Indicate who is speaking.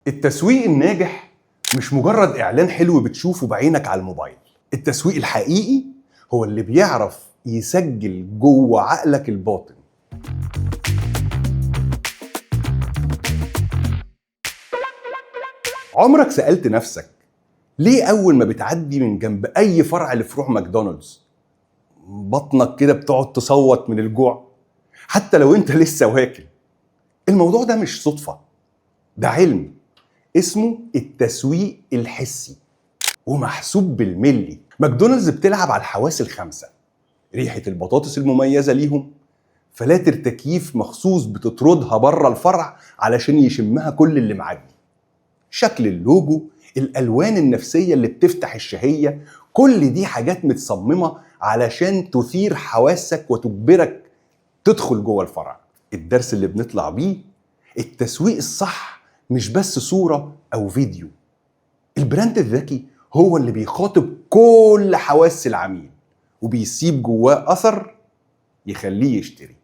Speaker 1: التسويق الناجح مش مجرد إعلان حلو بتشوفه بعينك على الموبايل. التسويق الحقيقي هو اللي بيعرف يسجل جوه عقلك الباطن. عمرك سألت نفسك ليه أول ما بتعدي من جنب أي فرع لفروع ماكدونالدز بطنك كده بتقعد تصوت من الجوع حتى لو أنت لسه واكل؟ الموضوع ده مش صدفة، ده علم اسمه التسويق الحسي ومحسوب بالملي. ماكدونالدز بتلعب على الحواس الخمسة: ريحة البطاطس المميزة ليهم، فلاتر تكييف مخصوص بتطردها بره الفرع علشان يشمها كل اللي معدي، شكل اللوجو، الألوان النفسية اللي بتفتح الشهية، كل دي حاجات متصممة علشان تثير حواسك وتجبرك تدخل جوه الفرع. الدرس اللي بنطلع بيه: التسويق الصح مش بس صورة أو فيديو. البراند الذكي هو اللي بيخاطب كل حواس العميل وبيسيب جواه أثر يخليه يشتري.